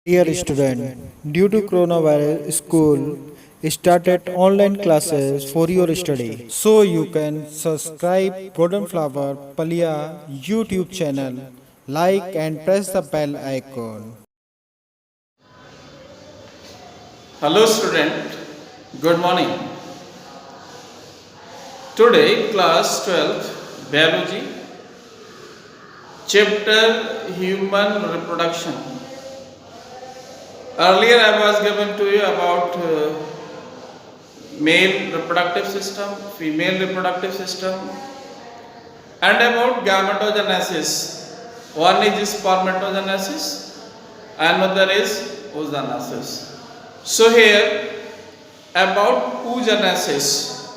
Dear student, due to coronavirus, school started online classes for your study. So you can subscribe Golden Flower Palia YouTube channel, like and press the bell icon. Hello student, good morning. Today class 12 biology chapter human reproduction. Earlier I was given to you about male reproductive system, female reproductive system and about gametogenesis. One is spermatogenesis, another is oogenesis. So here about oogenesis.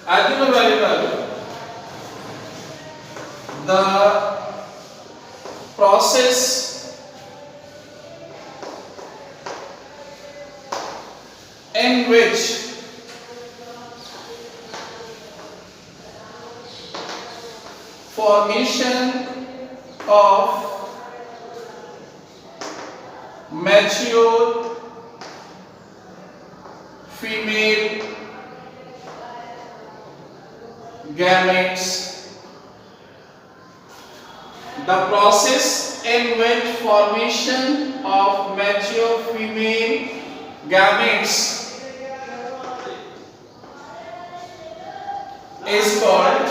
As you know very well, the process in which formation of mature female gametes, the process in which formation of mature female gametes is called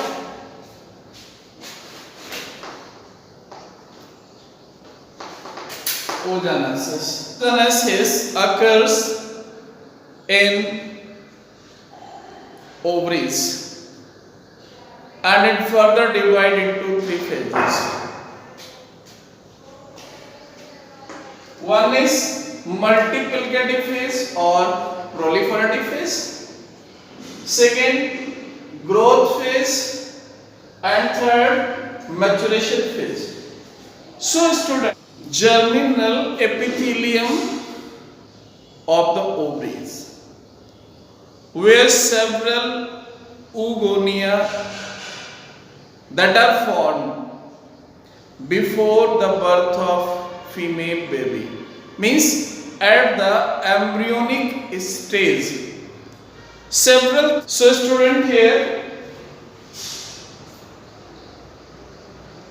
oogenesis. Oogenesis occurs in ovaries and it further divided into three phases. One is multiplicative phase or proliferative phase. Second, growth phase, and third, maturation phase. So, student, germinal epithelium of the ovaries, where several oogonia that are formed before the birth of female baby, means at the embryonic stage. Several, so student here,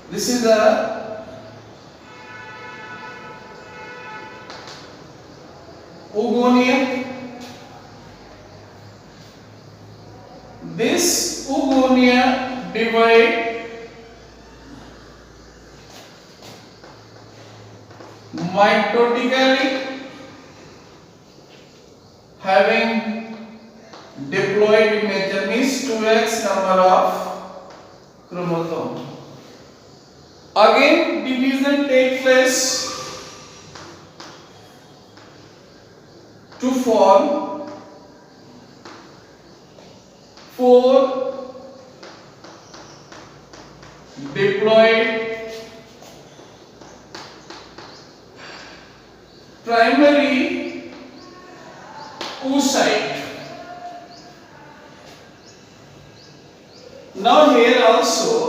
this is the oogonia. This oogonia divide mitotically, having diploid nature, means 2x number of chromosome. Again division take place to form 4 diploid primary oocyte. Now here also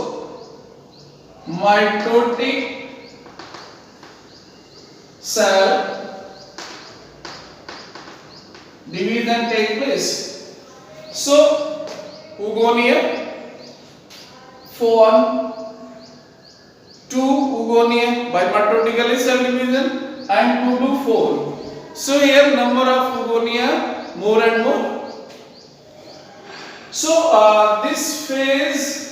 mitotic cell division take place. So oogonia form 2 oogonia by mitotically cell division and 2 to 4. So here number of oogonia more and more. So this phase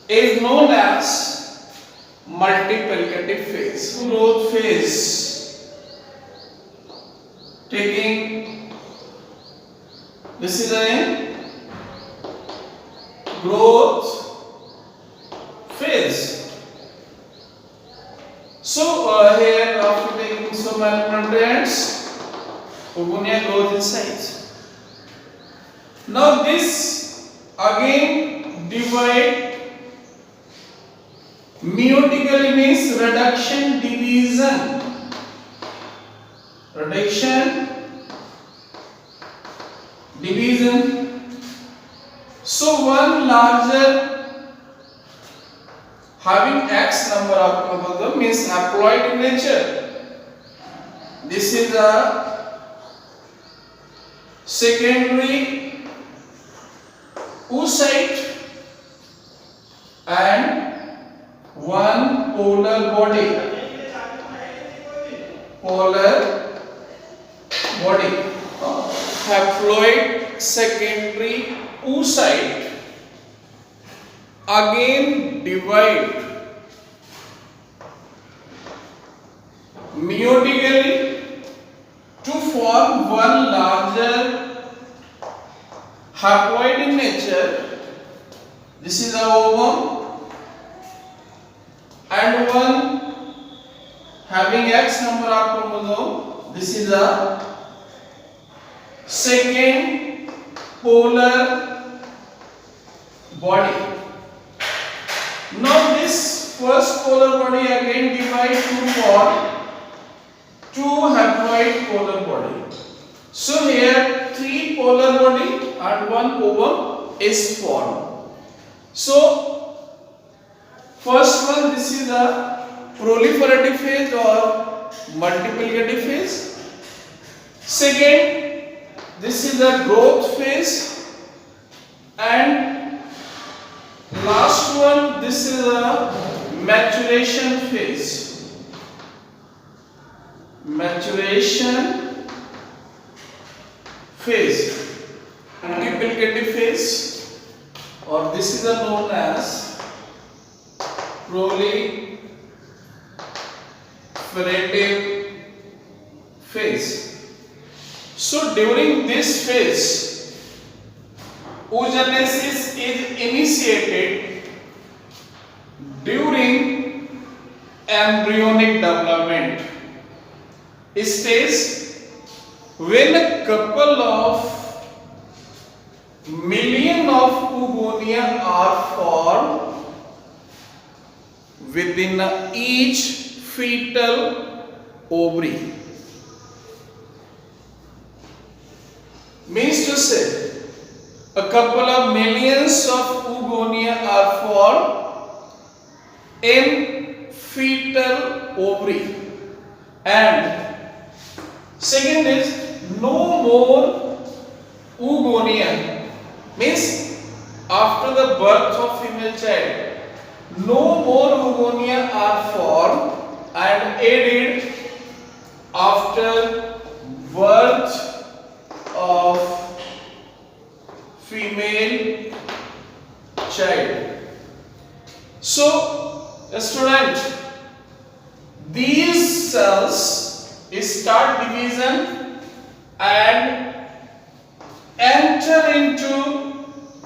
is known as multiplicative phase. Growth phase, taking this is a growth phase. So here after taking some nutrients, oogonia grows in size. Now this again divide meiotically, means reduction division. Reduction division. So one larger having x number of chromosomes means haploid in nature. This is a secondary oocyte and one polar body. Haploid secondary oocyte again divide meiotically to form one larger haploid in nature. This is a ovum and one having x number of chromosome. This is a second polar body. Now this first polar body again divide to form two haploid polar body. So here three polar body and one ovum is formed. So first one, this is a proliferative phase or multiplicative phase. Second, this is the growth phase, and last one, this is a maturation phase. Multiplicative phase, or this is known as proliferative phase. So during this phase, oogenesis is initiated during embryonic development stage, when a couple of million of oogonia are formed within each fetal ovary. Means to say, a couple of millions of oogonia are formed in fetal ovary, and second is no more oogonia. Means after the birth of female child, no more oogonia are formed and added after birth of female child. So student, these cells start division and enter into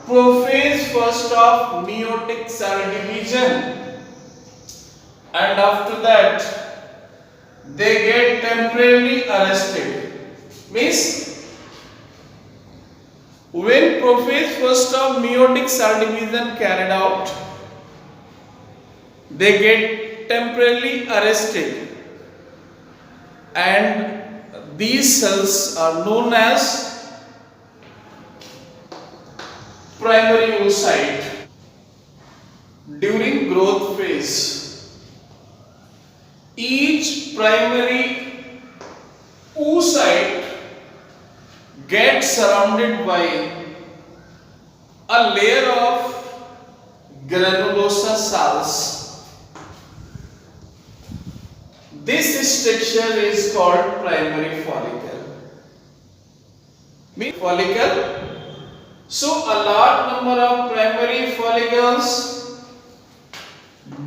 prophase first of meiotic cell division, and after that they get temporarily arrested. Means when prophase first of meiotic cell division carried out, they get temporarily arrested, and these cells are known as primary oocyte. During growth phase, each primary oocyte gets surrounded by a layer of granulosa cells. This structure is called primary follicle. Follicle. So a large number of primary follicles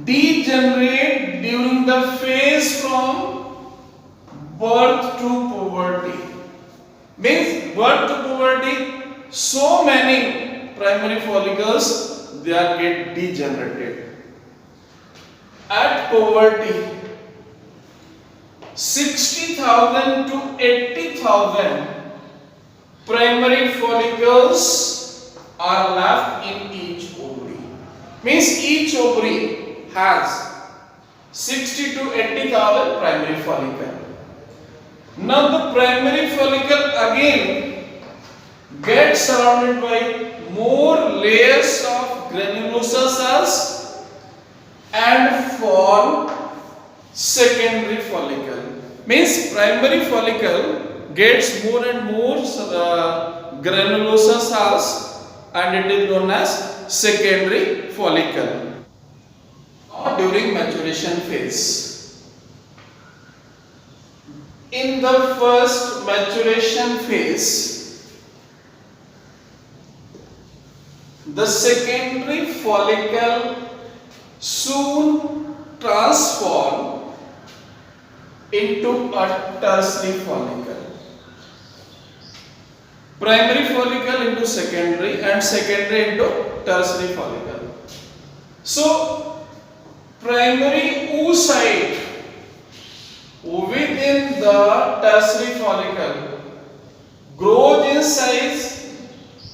degenerate during the phase from birth to puberty. Means birth to puberty, so many primary follicles they are get degenerated. At puberty, 60,000 to 80,000 primary follicles are left in each ovary. Means each ovary has 60 to 80,000 primary follicle. Now the primary follicle again gets surrounded by more layers of granulosa cells, and for secondary follicle. Means primary follicle gets more and more granulosa cells and it is known as secondary follicle. Or during maturation phase. In the first maturation phase, the secondary follicle soon transform into a tertiary follicle. Primary follicle into secondary and secondary into tertiary follicle. So, primary oocyte within the tertiary follicle grows in size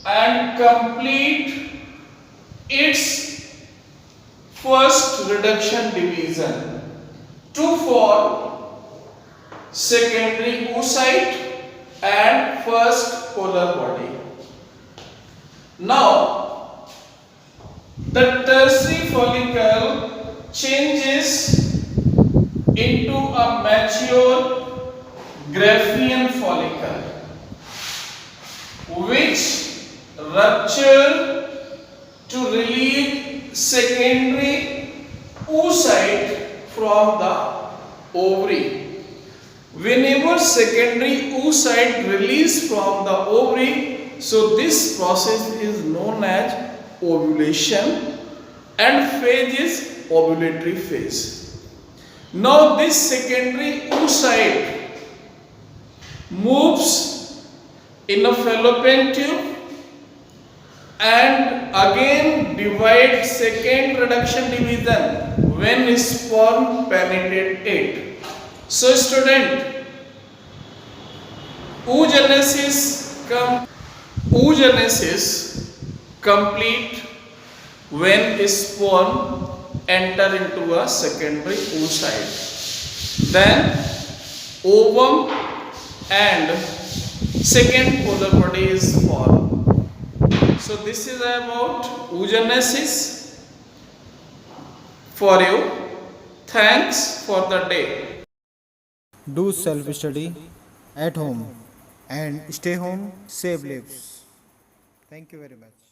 and complete its first reduction division to form secondary oocyte and first polar body. Now, the tertiary follicle changes into a mature Graafian follicle which rupture to relieve secondary oocyte from the ovary. Whenever secondary oocyte release from the ovary, so this process is known as ovulation and phase is ovulatory phase. Now this secondary oocyte moves in a fallopian tube and again divide second reduction division when sperm penetrate it. So student, oogenesis complete when sperm enter into a secondary oocyte. Then ovum and second polar body is formed. So this is about oogenesis for you. Thanks for the day. Do self study at home and stay home, save lives. Thank you very much.